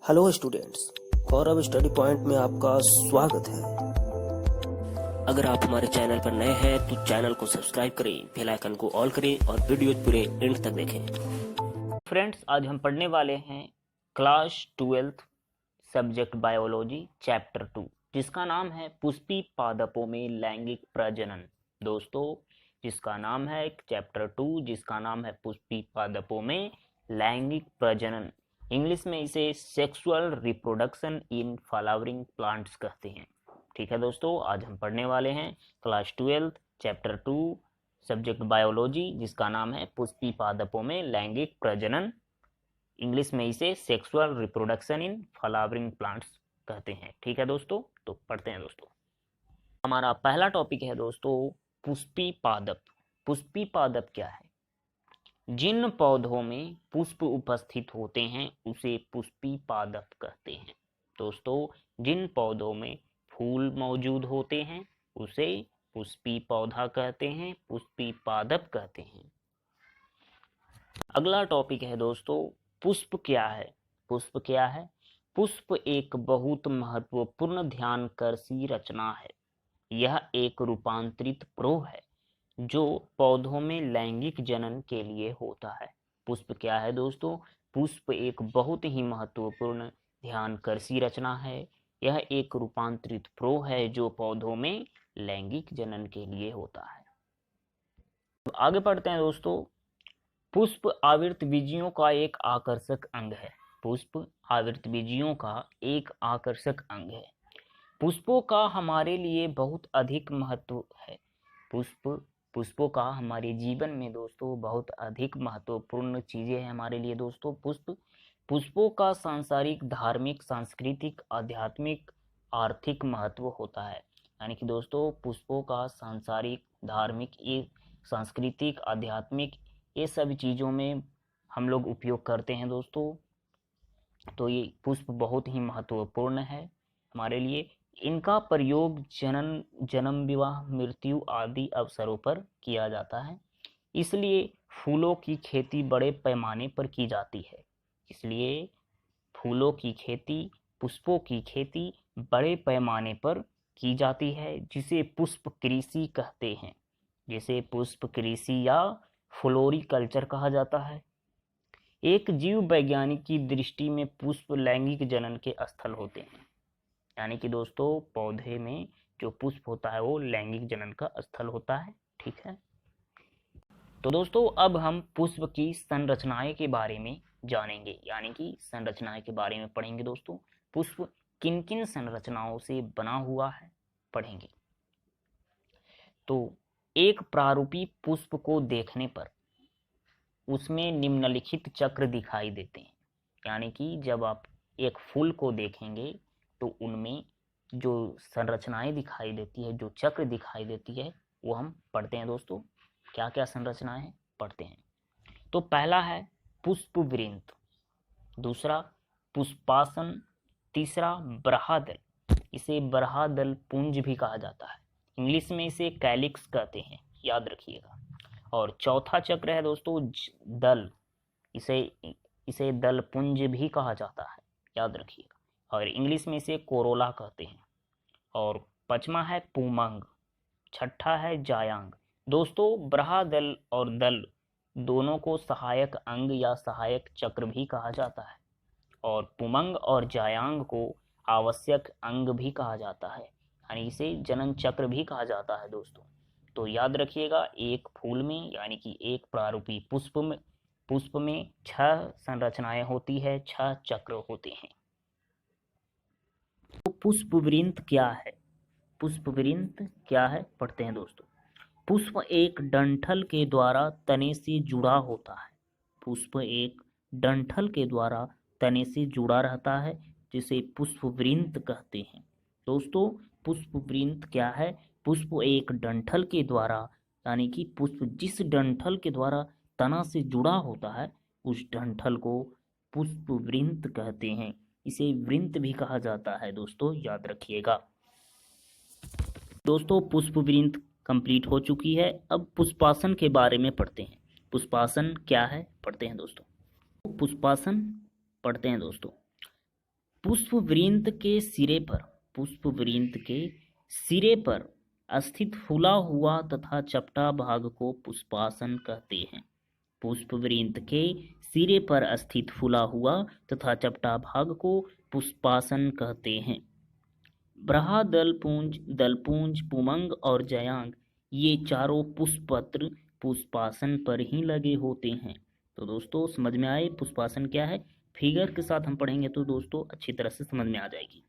Hello students, गौरव study point में आपका स्वागत है। अगर आप हमारे चैनल पर नए हैं तो चैनल को सब्सक्राइब करें, बेल आइकन को ऑल करें और वीडियो पूरे एंड तक देखें। फ्रेंड्स, आज हम पढ़ने वाले हैं class 12th subject biology chapter 2, जिसका नाम है पुष्पी पादपों में लैंगिक प्रजनन। दोस्तों, जिसका नाम है चैप्टर 2, जिसका नाम है पुष्पी पादपों में लैंगिक प्रजनन। इंग्लिश में इसे sexual reproduction in flowering plants कहते हैं। ठीक है दोस्तों, आज हम पढ़ने वाले हैं क्लास 12 चैप्टर 2 सब्जेक्ट बायोलॉजी, जिसका नाम है पुष्पी पादपों में लैंगिक प्रजनन। इंग्लिश में इसे sexual reproduction in flowering plants कहते हैं। ठीक है दोस्तों, तो पढ़ते हैं दोस्तों। हमारा पहला टॉपिक है दोस्तों पुष्पी पादप। पुष्पी पादप क्या है? जिन पौधों में पुष्प उपस्थित होते हैं उसे पुष्पी पादप कहते हैं। दोस्तों, जिन पौधों में फूल मौजूद होते हैं उसे पुष्पी पौधा कहते हैं, पुष्पी पादप कहते हैं। अगला टॉपिक है दोस्तों पुष्प क्या है? पुष्प क्या है? पुष्प एक बहुत महत्वपूर्ण ध्यानकर्षी रचना है। यह एक रूपांतरित प्रो है जो पौधों में लैंगिक जनन के लिए होता है। पुष्प क्या है दोस्तों? पुष्प एक बहुत ही महत्वपूर्ण ध्यानकर्षी रचना है। यह एक रूपांतरित प्रो है जो पौधों में लैंगिक जनन के लिए होता है। तो आगे पढ़ते हैं दोस्तों। पुष्प आवृतबीजियों का एक आकर्षक अंग है। पुष्प आवृतबीजियों का एक आकर्षक अंग है। पुष्पों का हमारे लिए बहुत अधिक महत्व है। पुष्पों का हमारे जीवन में दोस्तों बहुत अधिक महत्वपूर्ण चीजें हैं हमारे लिए दोस्तों। पुष्पों का सांसारिक, धार्मिक, सांस्कृतिक, आध्यात्मिक, आर्थिक महत्व होता है। यानी कि दोस्तों पुष्पों का सांसारिक, धार्मिक, ये सांस्कृतिक, आध्यात्मिक, ये सभी चीज़ों में हम लोग उपयोग करते हैं दोस्तों। तो ये पुष्प बहुत ही महत्वपूर्ण है हमारे लिए। इनका प्रयोग जन्म, विवाह, मृत्यु आदि अवसरों पर किया जाता है। इसलिए फूलों की खेती बड़े पैमाने पर की जाती है। इसलिए फूलों की खेती, पुष्पों की खेती बड़े पैमाने पर की जाती है, जिसे पुष्प कृषि कहते हैं। जिसे पुष्प कृषि या फ्लोरिकल्चर कहा जाता है। एक जीव वैज्ञानिक की दृष्टि में पुष्प लैंगिक जनन के स्थल होते हैं। यानी कि दोस्तों पौधे में जो पुष्प होता है वो लैंगिक जनन का स्थल होता है। ठीक है, तो दोस्तों अब हम पुष्प की संरचनाएं के बारे में जानेंगे, यानी कि संरचनाएं के बारे में पढ़ेंगे दोस्तों। पुष्प किन किन संरचनाओं से बना हुआ है पढ़ेंगे। तो एक प्रारूपी पुष्प को देखने पर उसमें निम्नलिखित चक्र दिखाई देते हैं। यानी कि जब आप एक फूल को देखेंगे तो उनमें जो संरचनाएं दिखाई देती है, जो चक्र दिखाई देती है, वो हम पढ़ते हैं दोस्तों। क्या क्या संरचनाएं हैं पढ़ते हैं। तो पहला है पुष्पवृंत, दूसरा पुष्पासन, तीसरा बरहादल। इसे बरहादल पुंज भी कहा जाता है। इंग्लिश में इसे कैलिक्स कहते हैं, याद रखिएगा। और चौथा चक्र है दोस्तों दल। इसे दल पुंज भी कहा जाता है, याद रखिएगा। और इंग्लिश में इसे कोरोला कहते हैं। और पांचवा है पुमंग, छठा है जायांग। दोस्तों बरहादल और दल दोनों को सहायक अंग या सहायक चक्र भी कहा जाता है, और पुमंग और जायांग को आवश्यक अंग भी कहा जाता है, यानी इसे जनन चक्र भी कहा जाता है दोस्तों। तो याद रखिएगा, एक फूल में यानी कि एक प्रारूपी पुष्प में 6 संरचनाएं होती है, 6 चक्र होते हैं। तो पुष्पवृंत क्या है? पुष्पवृंत क्या है पढ़ते हैं दोस्तों। पुष्प एक डंठल के द्वारा तने से जुड़ा होता है। पुष्प एक डंठल के द्वारा तने से जुड़ा रहता है, जिसे पुष्पवृंत कहते हैं। दोस्तों पुष्पवृंत क्या है? पुष्प एक डंठल के द्वारा, यानी कि पुष्प जिस डंठल के द्वारा तना से जुड़ा होता है उस डंठल को पुष्पवृंत कहते हैं। इसे वृंत भी कहा जाता है दोस्तों, याद रखिएगा। दोस्तों पुष्पवृंत कंप्लीट हो चुकी है। अब पुष्पासन के बारे में पढ़ते हैं। पुष्पासन क्या है पढ़ते हैं दोस्तों। पुष्पासन पढ़ते हैं दोस्तों। पुष्पवृंत के सिरे पर, पुष्पवृंत के सिरे पर स्थित फूला हुआ तथा चपटा भाग को पुष्पासन कहते हैं। पुष्पवृंत के सिरे पर स्थित फूला हुआ तथा चपटा भाग को पुष्पासन कहते हैं। ब्रहा, दलपुंज, दलपुंज, पुमंग और जयांग ये चारों पुष्पपत्र पुष्पासन पर ही लगे होते हैं। तो दोस्तों समझ में आए पुष्पासन क्या है? फिगर के साथ हम पढ़ेंगे तो दोस्तों अच्छी तरह से समझ में आ जाएगी।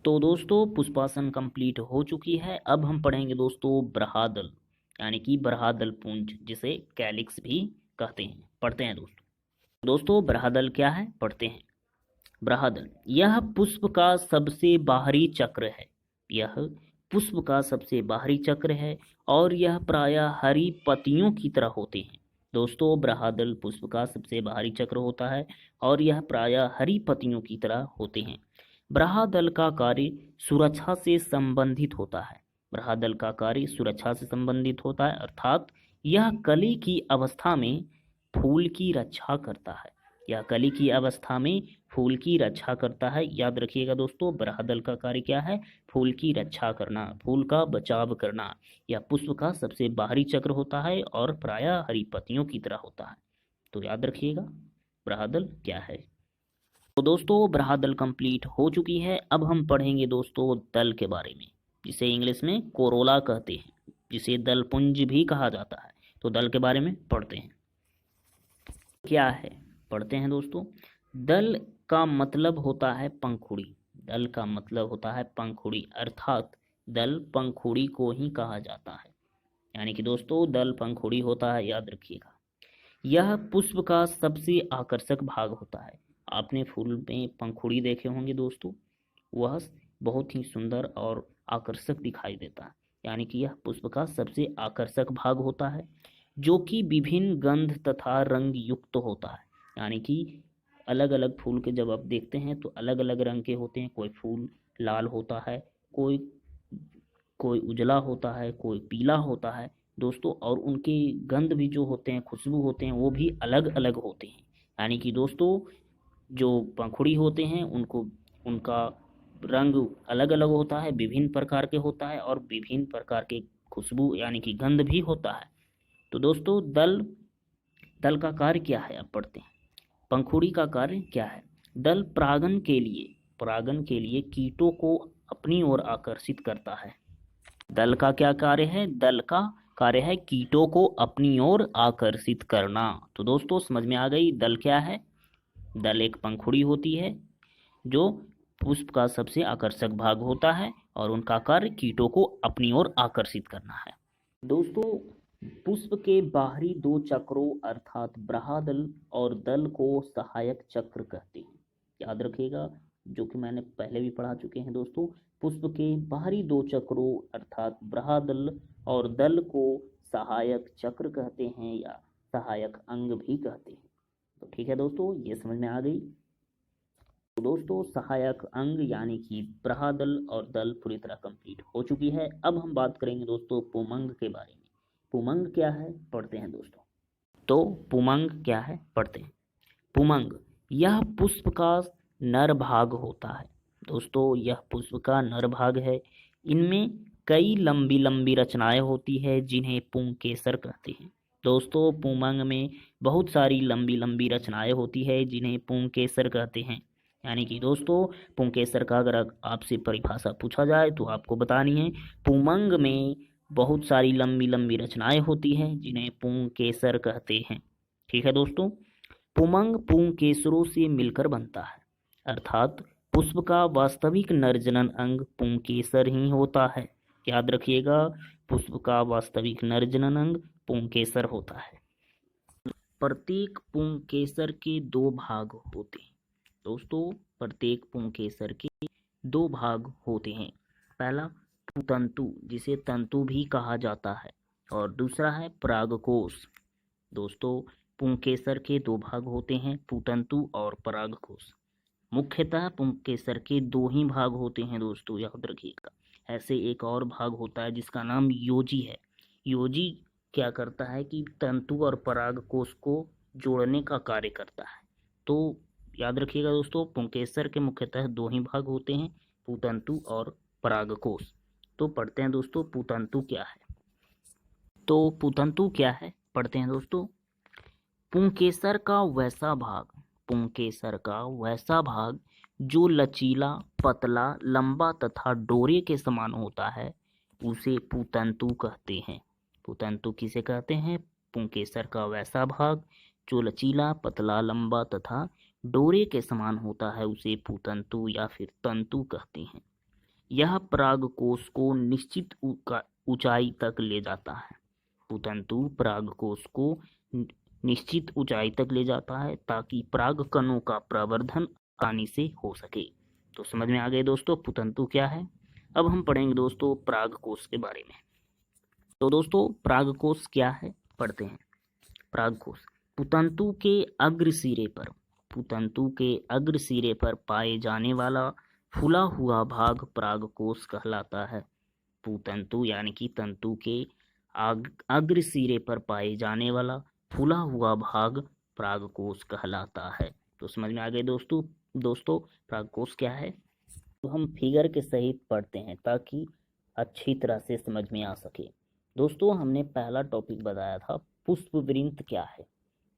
तो दोस्तों पुष्पासन कंप्लीट हो चुकी है। अब हम पढ़ेंगे दोस्तों ब्रहादल, यानी कि ब्रहादल पुंज, जिसे कैलिक्स भी कहते हैं। पढ़ते हैं दोस्तों ब्रहादल क्या है, पढ़ते हैं। ब्रहादल यह पुष्प का सबसे बाहरी चक्र है। यह पुष्प का सबसे बाहरी चक्र है और यह प्रायः हरी पत्तियों की तरह होते हैं। दोस्तों ब्रहादल पुष्प का सबसे बाहरी चक्र होता है और यह प्रायः हरी पत्तियों की तरह होते हैं। ब्रहादल का कार्य सुरक्षा से संबंधित होता है। ब्रहादल का कार्य सुरक्षा से संबंधित होता है, अर्थात यह कली की अवस्था में फूल की रक्षा करता है। यह कली की अवस्था में फूल की रक्षा करता है। याद रखिएगा दोस्तों ब्रहादल का कार्य क्या है? फूल की रक्षा करना, फूल का बचाव करना। यह पुष्प का सबसे बाहरी चक्र होता है और प्रायः हरी पत्तियों की तरह होता है। तो याद रखिएगा ब्रहादल क्या है। तो दोस्तों ब्रहादल कंप्लीट हो चुकी है। अब हम पढ़ेंगे दोस्तों दल के बारे में, जिसे इंग्लिश में कोरोला कहते हैं, जिसे दलपुंज भी कहा जाता है। तो दल के बारे में पढ़ते हैं। क्या है, पढ़ते हैं दोस्तों। दल का मतलब होता है पंखुड़ी। दल का मतलब होता है पंखुड़ी, अर्थात दल पंखुड़ी को ही कहा जाता है। यानी कि दोस्तों दल पंखुड़ी होता है, याद रखिएगा। यह पुष्प का सबसे आकर्षक भाग होता है। आपने फूल में पंखुड़ी देखे होंगे दोस्तों, वह बहुत ही सुंदर और आकर्षक दिखाई देता है। यानी कि यह पुष्प का सबसे आकर्षक भाग होता है, जो कि विभिन्न गंध तथा रंग युक्त होता है। यानी कि अलग अलग फूल के जब आप देखते हैं तो अलग अलग रंग के होते हैं। कोई फूल लाल होता है, कोई उजला होता है, कोई पीला होता है दोस्तों, और उनके गंध भी जो होते हैं, खुशबू होते हैं, वो भी अलग अलग होते हैं। यानी कि दोस्तों जो पंखुड़ी होते हैं उनका रंग अलग अलग होता है, विभिन्न प्रकार के होता है, और विभिन्न प्रकार के खुशबू यानी कि गंध भी होता है। तो दोस्तों दल का कार्य क्या है, अब पढ़ते हैं। पंखुड़ी का कार्य क्या है? दल परागन के लिए कीटों को अपनी ओर आकर्षित करता है। दल का क्या कार्य है? दल का कार्य है कीटों को अपनी ओर आकर्षित करना। तो दोस्तों समझ में आ गई दल क्या है। दल एक पंखुड़ी होती है जो पुष्प का सबसे आकर्षक भाग होता है और उनका कार्य कीटों को अपनी ओर आकर्षित करना है। दोस्तों पुष्प के बाहरी दो चक्रों अर्थात ब्रहादल और दल को सहायक चक्र कहते हैं। याद रखिएगा, जो कि मैंने पहले भी पढ़ा चुके हैं दोस्तों। पुष्प के बाहरी दो चक्रों अर्थात ब्रहादल और दल को सहायक चक्र कहते हैं या सहायक अंग भी कहते हैं। तो ठीक है दोस्तों, ये समझ में आ गई। तो दोस्तों सहायक अंग यानी कि ब्रहादल और दल पूरी तरह कंप्लीट हो चुकी है। अब हम बात करेंगे दोस्तों पुमंग के बारे में। पुमंग क्या है, पढ़ते हैं दोस्तों। तो पुमंग क्या है, पढ़ते हैं। पुमंग यह पुष्प का नर भाग होता है। दोस्तों यह पुष्प का नर भाग है। इनमें कई लंबी लंबी रचनाएं होती है जिन्हें पुंकेसर कहते हैं। दोस्तों पुमंग में बहुत सारी लंबी लंबी रचनाएं होती है जिन्हें पुंकेसर कहते हैं। यानी कि दोस्तों पुंकेसर का अगर आपसे परिभाषा पूछा जाए तो आपको बतानी है पुमंग में बहुत सारी लंबी लंबी रचनाएं होती हैं जिन्हें पुंकेसर कहते हैं। ठीक है दोस्तों, पुमंग पुंकेसरों से मिलकर बनता है, अर्थात पुष्प का वास्तविक नरजनन अंग पुंकेसर ही होता है। याद रखिएगा पुष्प का वास्तविक नरजनन अंग पुंकेसर होता है। प्रत्येक पुंकेसर के दो भाग होते हैं। दोस्तों प्रत्येक पुंकेसर के दो भाग होते हैं। पहला पुतंतु, जिसे तंतु भी कहा जाता है, और दूसरा है परागकोश। दोस्तों पुंकेसर के दो भाग होते हैं, पुतंतु और परागकोश। मुख्यतः पुंकेसर के दो ही भाग होते हैं दोस्तों, याद रखिएगा। ऐसे एक और भाग होता है जिसका नाम योजी है। योजी क्या करता है कि तंतु और परागकोश को जोड़ने का कार्य करता है। तो याद रखिएगा दोस्तों, पुंकेसर के मुख्यतः दो ही भाग होते हैं, पुतंतु और परागकोश। तो पढ़ते हैं दोस्तों पुतंतु क्या है। तो पुतंतु क्या है पढ़ते हैं दोस्तों। पुंकेसर का वैसा भाग जो लचीला, पतला, लंबा तथा डोरे के समान होता है उसे पुतंतु कहते हैं। पुतंतु किसे कहते हैं? पुंकेसर का वैसा भाग जो लचीला, पतला, लंबा तथा डोरे के समान होता है उसे पुतंतु या फिर तंतु कहते हैं। यह परागकोश को निश्चित ऊंचाई तक ले जाता है। पुतंतु परागकोश को निश्चित ऊंचाई तक ले जाता है ताकि परागकणों का प्रवर्धन आसानी से हो सके। तो समझ में आ गए दोस्तों पुतंतु क्या है। अब हम पढ़ेंगे दोस्तों परागकोश के बारे में। तो दोस्तों परागकोश क्या है पढ़ते हैं। परागकोश पुतंतु के अग्र सिरे पर पाए जाने वाला फूला हुआ भाग परागकोश कहलाता है। पुतंतु यानी कि तंतु के अग्र सिरे पर पाए जाने वाला फूला हुआ भाग परागकोश कहलाता है। तो समझ में आ गए दोस्तों परागकोश क्या है। तो हम फिगर के सहित पढ़ते हैं ताकि अच्छी तरह से समझ में आ सके। दोस्तों हमने पहला टॉपिक बताया था पुष्पवृंत क्या है।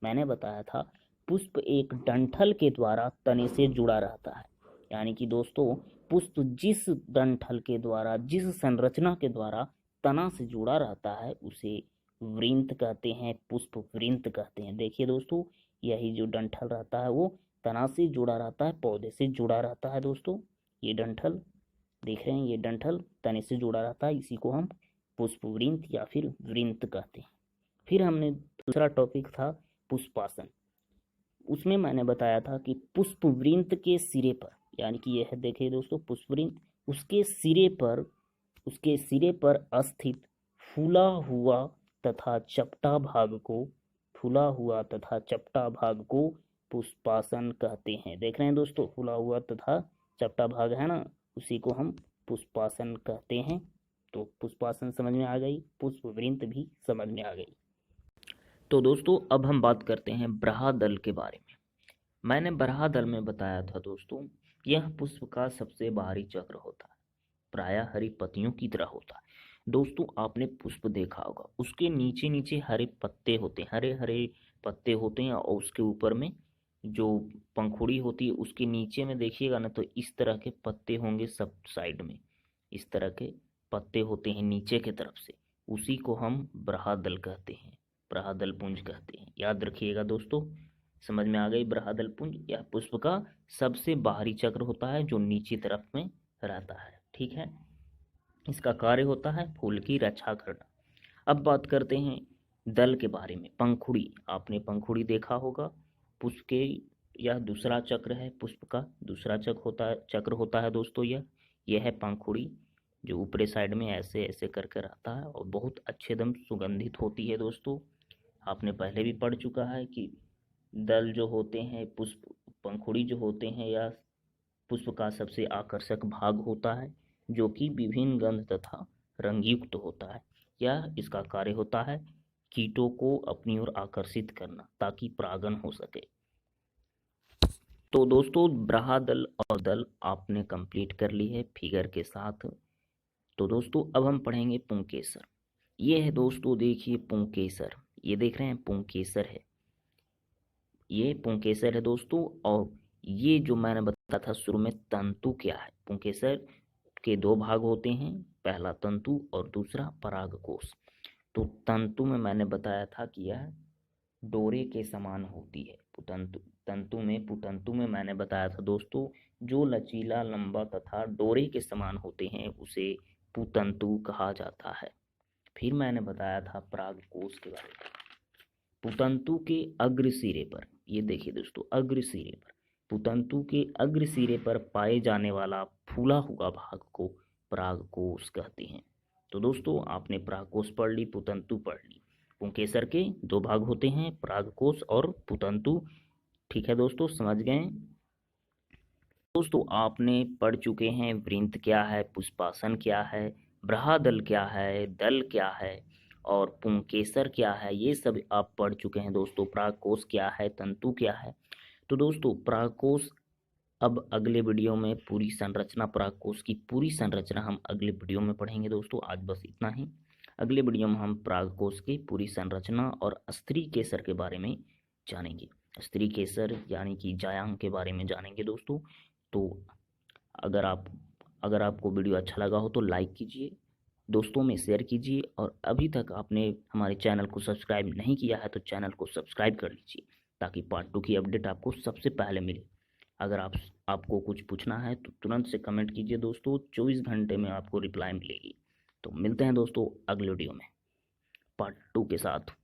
मैंने बताया था पुष्प एक डंठल के द्वारा तने से जुड़ा रहता है। यानी कि दोस्तों पुष्प जिस डंठल के द्वारा, जिस संरचना के द्वारा तना से जुड़ा रहता है उसे वृंत कहते हैं, पुष्प वृंत कहते हैं। देखिए दोस्तों यही जो डंठल रहता है वो तना से जुड़ा रहता है, पौधे से जुड़ा रहता है। दोस्तों ये डंठल देख रहे हैं, ये डंठल तने से जुड़ा रहता है, इसी को हम पुष्पवृंत या फिर वृंत कहते हैं। फिर हमने दूसरा टॉपिक था पुष्पासन। उसमें मैंने बताया था कि पुष्पवृंत के सिरे पर, यानी कि यह देखिए दोस्तों पुष्पवृंत, उसके सिरे पर स्थित फूला हुआ तथा चपटा भाग को पुष्पासन कहते हैं। देख रहे हैं दोस्तों फूला हुआ तथा चपटा भाग है ना, उसी को हम पुष्पासन कहते हैं। तो पुष्पासन समझ में आ गई, पुष्पवृंत भी समझ में आ गई। तो दोस्तों अब हम बात करते हैं बरहादल के बारे में। मैंने बरहादल में बताया था दोस्तों यह पुष्प का सबसे बाहरी चक्र होता है, प्रायः हरी पत्तियों की तरह होता है। दोस्तों आपने पुष्प देखा होगा, उसके नीचे नीचे हरे पत्ते होते हैं, हरे हरे पत्ते होते हैं, और उसके ऊपर में जो पंखुड़ी होती है उसके नीचे में देखिएगा ना तो इस तरह के पत्ते होंगे, सब साइड में इस तरह के पत्ते होते हैं नीचे के तरफ से, उसी को हम बरहादल कहते हैं, बरहादल पुंज कहते हैं। याद रखिएगा दोस्तों, समझ में आ गई। बरहादल पुंज यह पुष्प का सबसे बाहरी चक्र होता है जो नीचे तरफ में रहता है। ठीक है, इसका कार्य होता है फूल की रक्षा करना। अब बात करते हैं दल के बारे में। पंखुड़ी, आपने पंखुड़ी देखा होगा, पुष्प के यह दूसरा चक्र है, पुष्प का दूसरा चक्र होता है दोस्तों। यह है पंखुड़ी जो ऊपरी साइड में ऐसे ऐसे करके रहता है और बहुत अच्छे दम सुगंधित होती है। दोस्तों आपने पहले भी पढ़ चुका है कि दल जो होते हैं, पुष्प पंखुड़ी जो होते हैं, या पुष्प का सबसे आकर्षक भाग होता है जो कि विभिन्न गंध तथा रंगयुक्त होता है। यह इसका कार्य होता है कीटों को अपनी ओर आकर्षित करना ताकि परागण हो सके। तो दोस्तों बरहादल और दल आपने कंप्लीट कर ली है फिगर के साथ। तो दोस्तों अब हम पढ़ेंगे पुंकेसर। ये है दोस्तों, देखिए पुंकेसर, ये देख रहे हैं पुंकेसर है, ये पुंकेसर है दोस्तों। और ये जो मैंने बताया था शुरू में तंतु क्या है, पुंकेसर के दो भाग होते हैं, पहला तंतु और दूसरा परागकोश। तो तंतु में मैंने बताया था कि यह डोरे के समान होती है। पुतंतु में मैंने बताया था दोस्तों जो लचीला, लंबा तथा डोरे के समान होते हैं उसे पुतंतु कहा जाता है। फिर मैंने बताया था परागकोश के बारे में। पुतंतु के अग्र सिरे पर, ये देखिए दोस्तों अग्र सिरे पर, पुतंतु के अग्र सिरे पर पाए जाने वाला फूला हुआ भाग को परागकोश कहते हैं। तो दोस्तों आपने परागकोश पढ़ ली, पुतंतु पढ़ ली। पुंकेसर के दो भाग होते हैं, परागकोश और पुतंतु। ठीक है दोस्तों, समझ गए। दोस्तों आपने पढ़ चुके हैं वृंत क्या है, पुष्पासन क्या है, बरहादल क्या है, दल क्या है और पुंकेसर क्या है, ये सब आप पढ़ चुके हैं दोस्तों। परागकोश क्या है, तंतु क्या है। तो दोस्तों परागकोश अब अगले वीडियो में पूरी संरचना, परागकोश की पूरी संरचना हम अगले वीडियो में पढ़ेंगे दोस्तों। आज बस इतना ही। अगले वीडियो में हम परागकोश की पूरी संरचना और स्त्री केसर के बारे में जानेंगे। स्त्री केसर यानी कि जायांग के बारे में जानेंगे दोस्तों। तो अगर आपको वीडियो अच्छा लगा हो तो लाइक कीजिए, दोस्तों में शेयर कीजिए, और अभी तक आपने हमारे चैनल को सब्सक्राइब नहीं किया है तो चैनल को सब्सक्राइब कर लीजिए ताकि पार्ट 2 की अपडेट आपको सबसे पहले मिले। अगर आपको कुछ पूछना है तो तुरंत से कमेंट कीजिए दोस्तों, 24 घंटे में आपको रिप्लाई मिलेगी। तो मिलते हैं दोस्तों अगले वीडियो में पार्ट 2 के साथ।